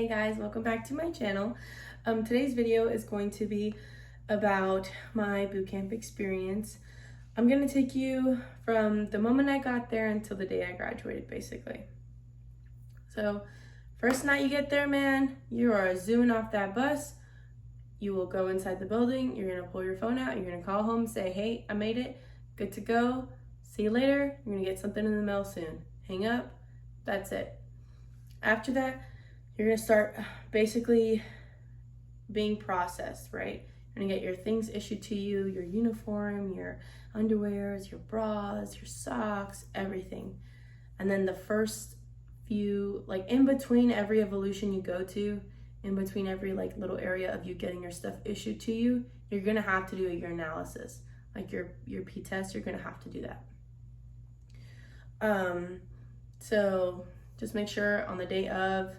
Hey guys, welcome back to my channel. Today's video is going to be about my bootcamp experience. I'm going to take you from the moment I got there until the day I graduated, basically. So, first night you get there, man, you are zooming off that bus. You will go inside the building, you're going to pull your phone out, you're going to call home, say, hey, I made it, good to go, see you later, you're going to get something in the mail soon. Hang up, that's it. After that, you're gonna start basically being processed, right? You're gonna get your things issued to you, your uniform, your underwears, your bras, your socks, everything. And then the first few, like in between every evolution you go to, in between every like little area of you getting your stuff issued to you, you're gonna have to do a urinalysis. Like your P test, you're gonna have to do that. So just make sure on the day of,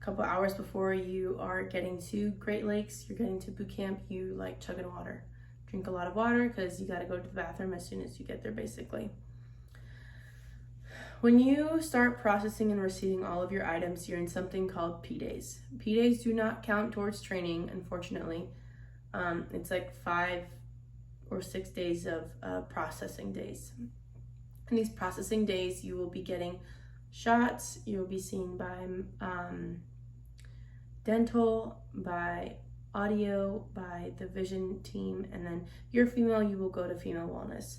couple hours before you are getting to Great Lakes, you're getting to boot camp, you like chugging water. Drink a lot of water because you got to go to the bathroom as soon as you get there, basically. When you start processing and receiving all of your items, you're in something called P days. P days do not count towards training, unfortunately. It's like 5 or 6 days of processing days. In these processing days, you will be getting shots, you'll be seen by dental, by audio, by the vision team, and then if you're female, you will go to female wellness.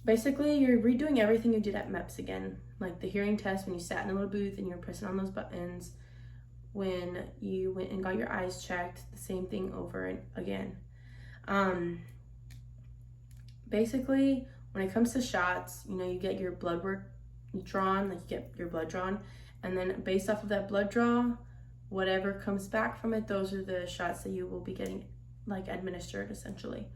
Basically, you're redoing everything you did at MEPS again, like the hearing test when you sat in a little booth and you were pressing on those buttons, when you went and got your eyes checked, the same thing over and again. Basically, when it comes to shots, you know, you get your blood work drawn, like you get your blood drawn, and then based off of that blood draw, whatever comes back from it, those are the shots that you will be getting like administered essentially.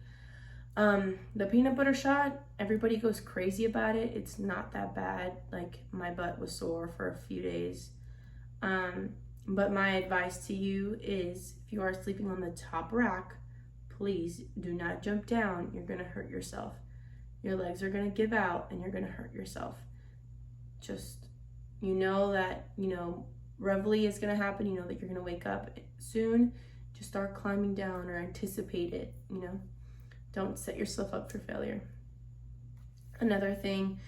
The peanut butter shot, everybody goes crazy about it. It's not that bad. Like my butt was sore for a few days. But my advice to you is if you are sleeping on the top rack, please do not jump down. You're gonna hurt yourself. Your legs are gonna give out and you're gonna hurt yourself. Just, you know that, reveille is going to happen, you know that you're going to wake up soon. Just start climbing down or anticipate it, Don't set yourself up for failure. Another thing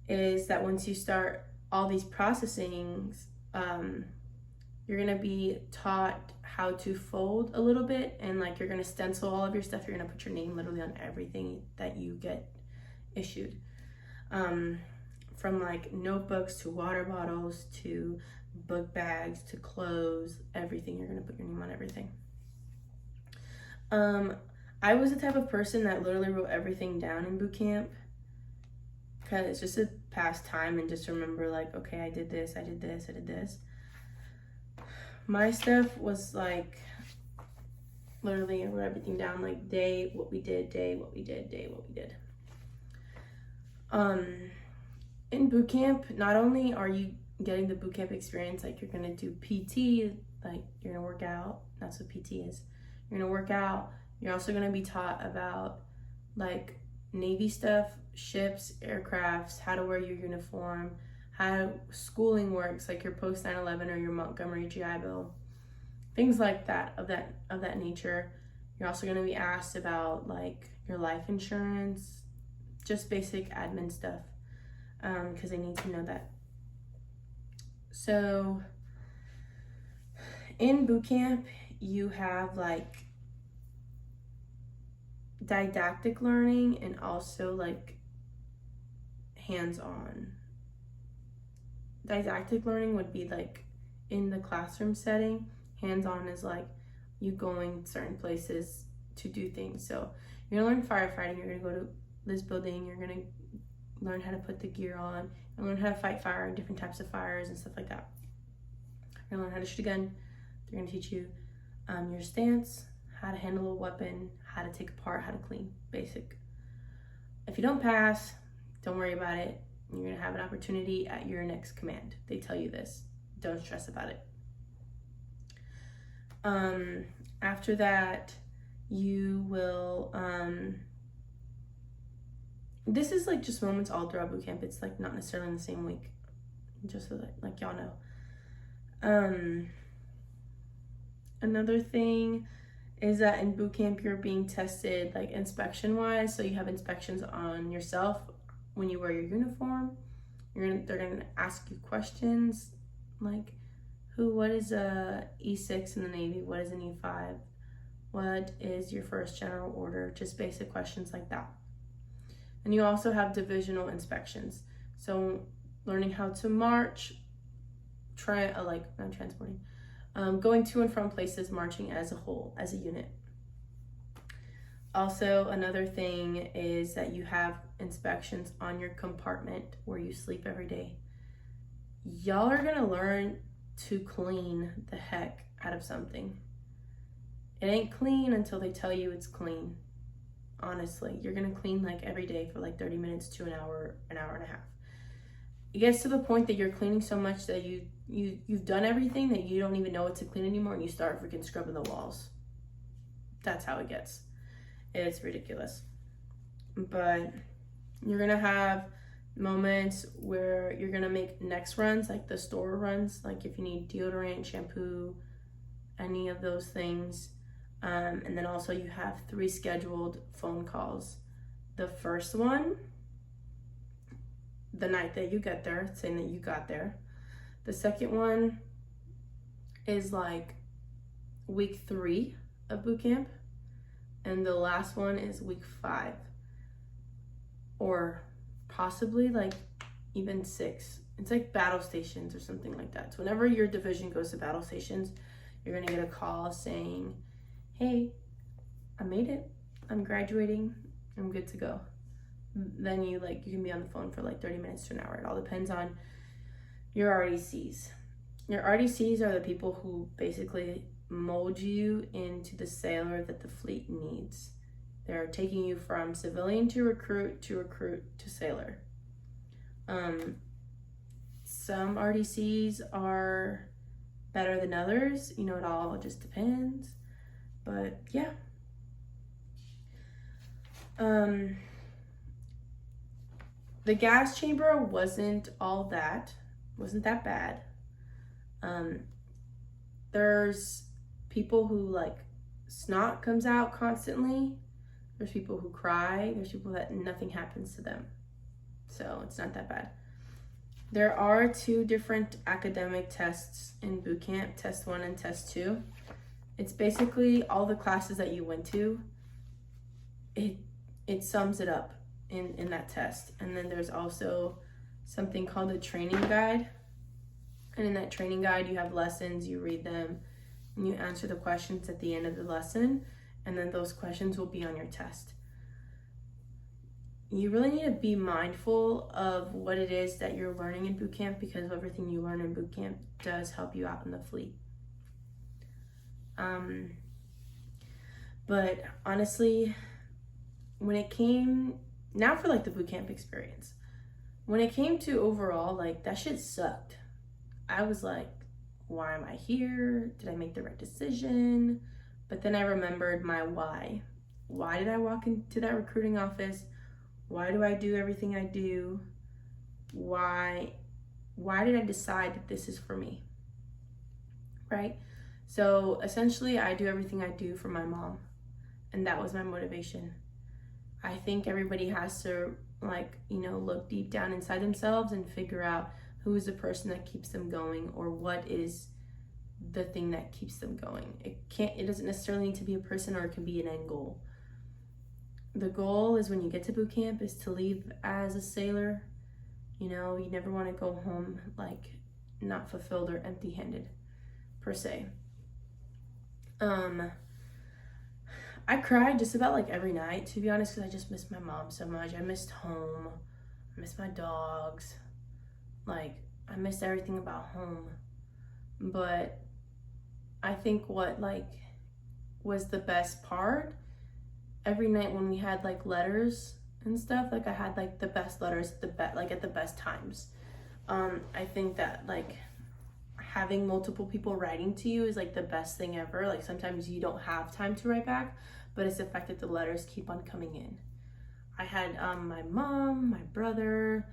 is that once you start all these processings, you're going to be taught how to fold a little bit, and like you're going to stencil all of your stuff. You're going to put your name literally on everything that you get issued. From like notebooks to water bottles to book bags to clothes, everything. You're gonna put your name on everything. I was the type of person that literally wrote everything down in boot camp because it's just a past time and just remember like, okay, I did this, I did this, I did this. My stuff was like literally I wrote everything down, like day, what we did, day, what we did, day, what we did. In boot camp, not only are you getting the boot camp experience, like you're gonna do PT, like you're gonna work out, that's what PT is. You're gonna work out, you're also gonna be taught about like Navy stuff, ships, aircrafts, how to wear your uniform, how schooling works, like your post 9/11 or your Montgomery GI Bill, things like that, of that nature. You're also gonna be asked about like your life insurance, just basic admin stuff. Because they need to know that. So in boot camp, you have like didactic learning and also like hands-on. Didactic learning would be like in the classroom setting. Hands-on is like you going certain places to do things. So you're gonna learn firefighting, you're gonna go to this building, you're gonna learn how to put the gear on, and learn how to fight fire, different types of fires and stuff like that. You're gonna learn how to shoot a gun. They're gonna teach you your stance, how to handle a weapon, how to take apart, how to clean, basic. If you don't pass, don't worry about it. You're gonna have an opportunity at your next command. They tell you this, don't stress about it. After that, you will, this is like just moments all throughout boot camp. It's like not necessarily in the same week, just so that like y'all know. Another thing is that in boot camp you're being tested like inspection wise. So you have inspections on yourself when you wear your uniform. They're gonna ask you questions like what is a E6 in the Navy? What is an E5? What is your first general order? Just basic questions like that. And you also have divisional inspections. So learning how to march, going to and from places, marching as a whole, as a unit. Also, another thing is that you have inspections on your compartment where you sleep every day. Y'all are gonna learn to clean the heck out of something. It ain't clean until they tell you it's clean. Honestly, you're gonna clean like every day for like 30 minutes to an hour and a half. It gets to the point that you're cleaning so much that you've done everything that you don't even know what to clean anymore, and you start freaking scrubbing the walls. That's how it gets. It's ridiculous. But you're gonna have moments where you're gonna make next runs, like the store runs, like if you need deodorant, shampoo, any of those things. And then also you have 3 scheduled phone calls. The first one, the night that you get there, saying that you got there. The second one is like week 3 of boot camp. And the last one is week 5. Or possibly like even 6. It's like battle stations or something like that. So whenever your division goes to battle stations, you're gonna get a call saying, hey, I made it. I'm graduating. I'm good to go. Then you can be on the phone for like 30 minutes to an hour. It all depends on your RDCs. Your RDCs are the people who basically mold you into the sailor that the fleet needs. They're taking you from civilian to recruit to sailor. Some RDCs are better than others. It all just depends. But yeah. The gas chamber wasn't that bad. There's people who snot comes out constantly. There's people who cry. There's people that nothing happens to them. So it's not that bad. There are 2 different academic tests in boot camp, test 1 and test 2. It's basically all the classes that you went to. It sums it up in that test. And then there's also something called a training guide. And in that training guide, you have lessons, you read them, and you answer the questions at the end of the lesson. And then those questions will be on your test. You really need to be mindful of what it is that you're learning in boot camp, because everything you learn in boot camp does help you out in the fleet. But honestly, when it came, now for the boot camp experience, when it came to overall, that shit sucked. I was like, why am I here? Did I make the right decision? But then I remembered my why. Why did I walk into that recruiting office? Why do I do everything I do? Why did I decide that this is for me? Right? So essentially, I do everything I do for my mom. And that was my motivation. I think everybody has to look deep down inside themselves and figure out who is the person that keeps them going, or what is the thing that keeps them going. It doesn't necessarily need to be a person, or it can be an end goal. The goal is when you get to boot camp is to leave as a sailor. You never want to go home not fulfilled or empty-handed per se. I cried just about every night, to be honest, because I just missed my mom so much. I missed home. I missed my dogs. I missed everything about home. But I think what was the best part, every night when we had letters and stuff, I had the best letters at the best times. I think that having multiple people writing to you is the best thing ever. Sometimes you don't have time to write back, but it's the fact that the letters keep on coming in. I had my mom, my brother,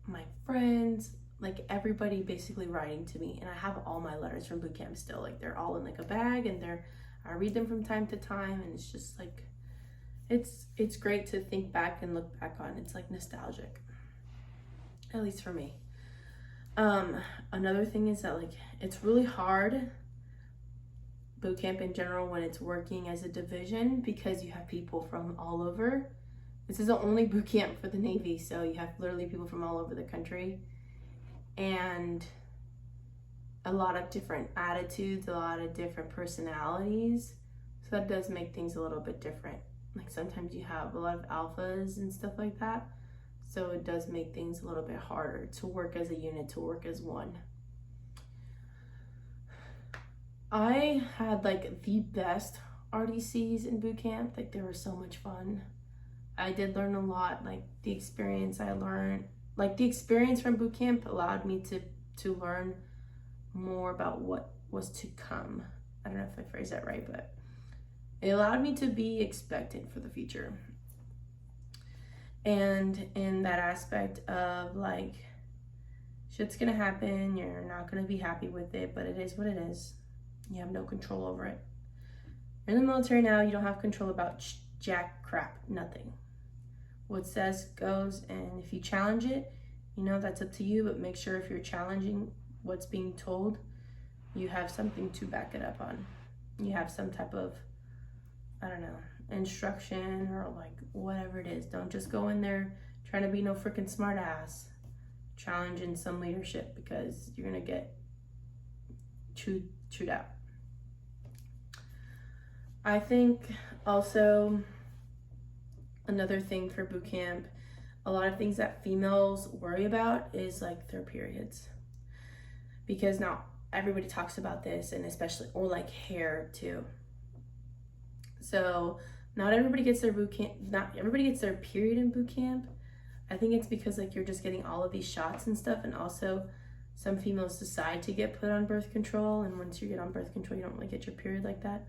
my friends, like everybody basically writing to me, and I have all my letters from boot camp still. Like they're all in like a bag, and I read them from time to time, and it's just like it's great to think back and look back on. It's like nostalgic, at least for me. Another thing is that like it's really hard, boot camp in general, when it's working as a division, because you have people from all over. This is the only boot camp for the Navy, so you have literally people from all over the country, and a lot of different attitudes, a lot of different personalities. So that does make things a little bit different. Like sometimes you have a lot of alphas and stuff like that. So it does make things a little bit harder to work as a unit, to work as one. I had like the best RDCs in boot camp. Like they were so much fun. I did learn a lot. Like the experience from boot camp allowed me to learn more about what was to come. I don't know if I phrased that right, but it allowed me to be expectant for the future. And in that aspect of like, shit's gonna happen, you're not gonna be happy with it, but it is what it is. You have no control over it. You're in the military now, you don't have control about jack crap, nothing. What says goes, and if you challenge it, you know, that's up to you, but make sure if you're challenging what's being told, you have something to back it up on. You have some type of, I don't know, instruction or like whatever it is. Don't just go in there trying to be no freaking smart ass. Challenge in some leadership, because you're gonna get chewed out. I think also another thing for boot camp, a lot of things that females worry about is like their periods, because now everybody talks about this, and especially, or like hair too. So not everybody gets their not everybody gets their period in boot camp. I think it's because like you're just getting all of these shots and stuff, and also some females decide to get put on birth control, and once you get on birth control, you don't really get your period like that.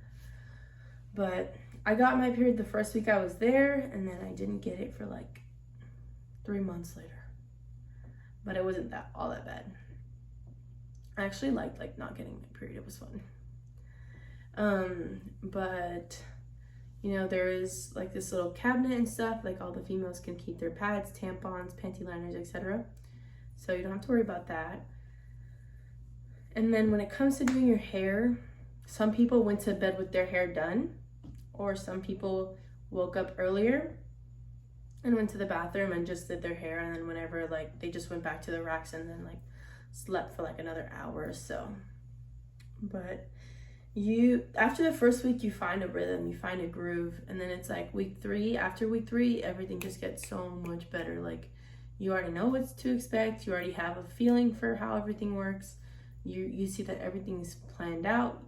But I got my period the first week I was there, and then I didn't get it for like 3 months later. But it wasn't all that bad. I actually liked like not getting my period. It was fun. But you know, there is like this little cabinet and stuff, like all the females can keep their pads, tampons, panty liners, etc. So you don't have to worry about that. And then when it comes to doing your hair, some people went to bed with their hair done, or some people woke up earlier and went to the bathroom and just did their hair, and then whenever like they just went back to the racks and then like slept for like another hour or so. But after the first week, you find a rhythm, you find a groove, and then it's like after week three, everything just gets so much better. Like you already know what to expect, you already have a feeling for how everything works, you see that everything's planned out.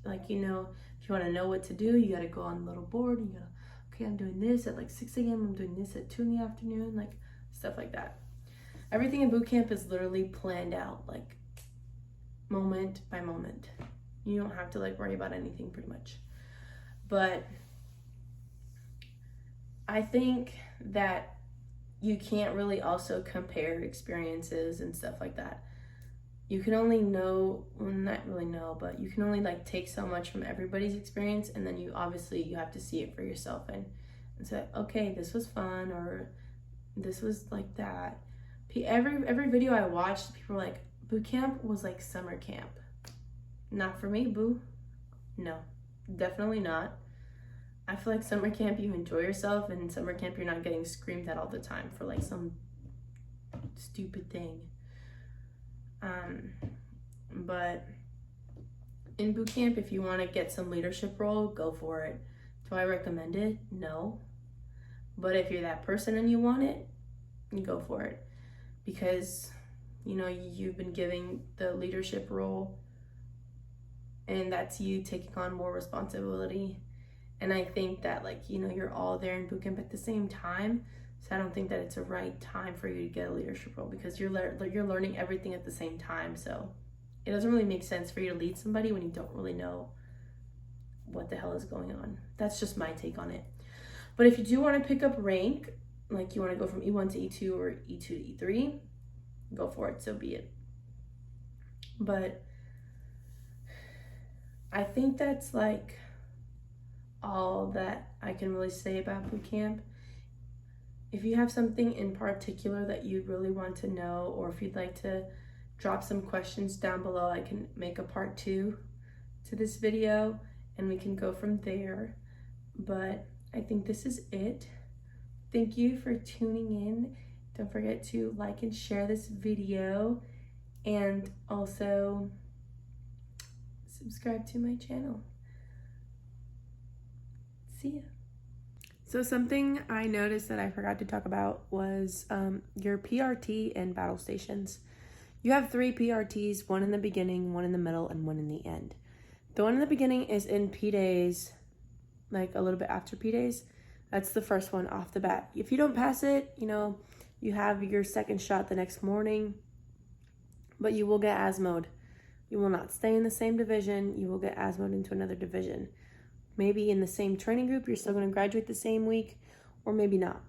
Like, you know, if you want to know what to do, you got to go on a little board, and you gotta, okay, I'm doing this at like 6 a.m, I'm doing this at 2 in the afternoon, like stuff like that. Everything in boot camp is literally planned out, like moment by moment. You don't have to like worry about anything pretty much. But I think that you can't really also compare experiences and stuff like that. You can only know, well, not really know, but you can only like take so much from everybody's experience, and then you have to see it for yourself and say, okay, this was fun, or this was like that. Every video I watched, people were like, boot camp was like summer camp. Not for me, boo. No, definitely not. I feel like summer camp, you enjoy yourself, and in summer camp, you're not getting screamed at all the time for like some stupid thing. But in boot camp, if you want to get some leadership role, go for it. Do I recommend it? No. But if you're that person and you want it, you go for it. Because, you know, you've been given the leadership role, and that's you taking on more responsibility. And I think that, like, you know, you're all there in boot camp at the same time. So I don't think that it's a right time for you to get a leadership role, because you're learning everything at the same time. So it doesn't really make sense for you to lead somebody when you don't really know what the hell is going on. That's just my take on it. But if you do want to pick up rank, like you want to go from E1 to E2 or E2 to E3, go for it, so be it. But I think that's like all that I can really say about boot camp. If you have something in particular that you really want to know, or if you'd like to drop some questions down below, I can make a part 2 to this video and we can go from there. But I think this is it. Thank you for tuning in. Don't forget to like and share this video, and also subscribe to my channel. See ya. So something I noticed that I forgot to talk about was your PRT and battle stations. You have 3 PRTs, one in the beginning, one in the middle, and one in the end. The one in the beginning is in P days, like a little bit after P days. That's the first one off the bat. If you don't pass it, you know, you have your second shot the next morning, but you will get ASMO'd. You will not stay in the same division. You will get ASMO'd into another division. Maybe in the same training group, you're still going to graduate the same week, or maybe not.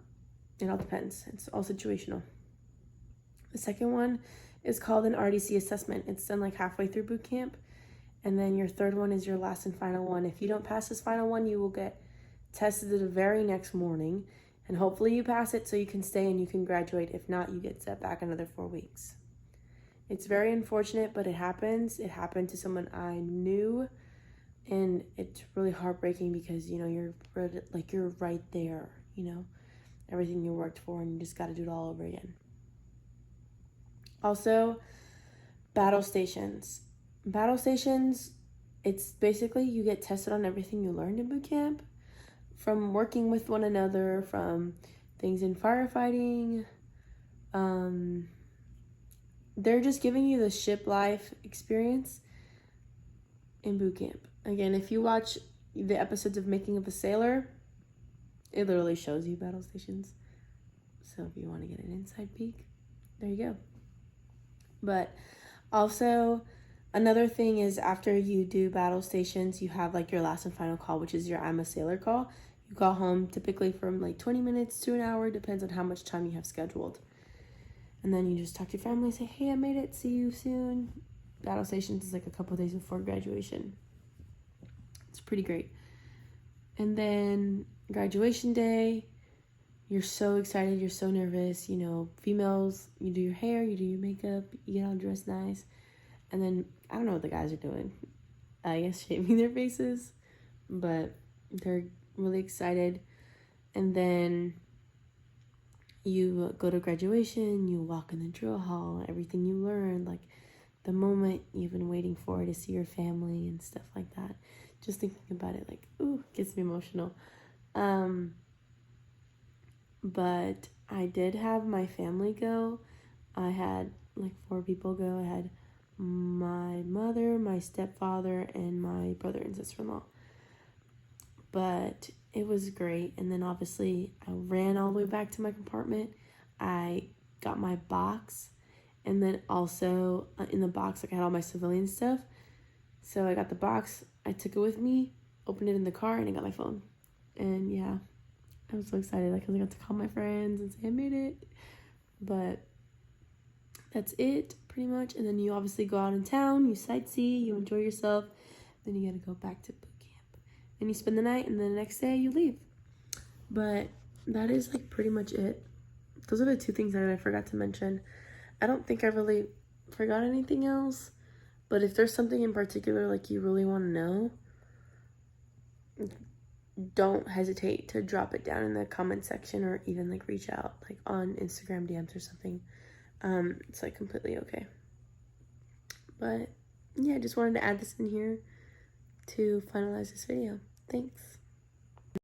It all depends. It's all situational. The second one is called an RDC assessment. It's done like halfway through boot camp. And then your third one is your last and final one. If you don't pass this final one, you will get tested the very next morning. And hopefully you pass it so you can stay and you can graduate. If not, you get set back another 4 weeks. It's very unfortunate, but it happens. It happened to someone I knew. And it's really heartbreaking because, you know, you're right there, you know, everything you worked for, and you just got to do it all over again. Also, battle stations. Battle stations, it's basically you get tested on everything you learned in boot camp, from working with one another, from things in firefighting. They're just giving you the ship life experience in boot camp. Again, if you watch the episodes of Making of a Sailor, it literally shows you battle stations. So if you want to get an inside peek, there you go. But also, another thing is after you do battle stations, you have like your last and final call, which is your I'm a Sailor call. You call home typically from like 20 minutes to an hour, depends on how much time you have scheduled. And then you just talk to your family, say, hey, I made it, see you soon. Battle stations is like a couple days before graduation. It's pretty great. And then graduation day, you're so excited, you're so nervous. You know, females, you do your hair, you do your makeup, you get all dressed nice. And then, I don't know what the guys are doing. I guess shaving their faces. But they're really excited. And then you go to graduation, you walk in the drill hall, everything you learned, like the moment you've been waiting for to see your family and stuff like that. Just thinking about it, like, ooh, gets me emotional. But I did have my family go. I had like 4 people go. I had my mother, my stepfather, and my brother and sister-in-law. But it was great. And then obviously I ran all the way back to my compartment. I got my box. And then also in the box, like I had all my civilian stuff. So I got the box, I took it with me, opened it in the car, and I got my phone. And yeah, I was so excited, like, 'cause I got to call my friends and say I made it. But that's it, pretty much. And then you obviously go out in town, you sightsee, you enjoy yourself. Then you gotta go back to boot camp. And you spend the night, and then the next day you leave. But that is like pretty much it. Those are the 2 things that I forgot to mention. I don't think I really forgot anything else. But if there's something in particular like you really want to know, don't hesitate to drop it down in the comment section, or even like reach out like on Instagram DMs or something. It's like completely okay. But yeah, I just wanted to add this in here to finalize this video. Thanks.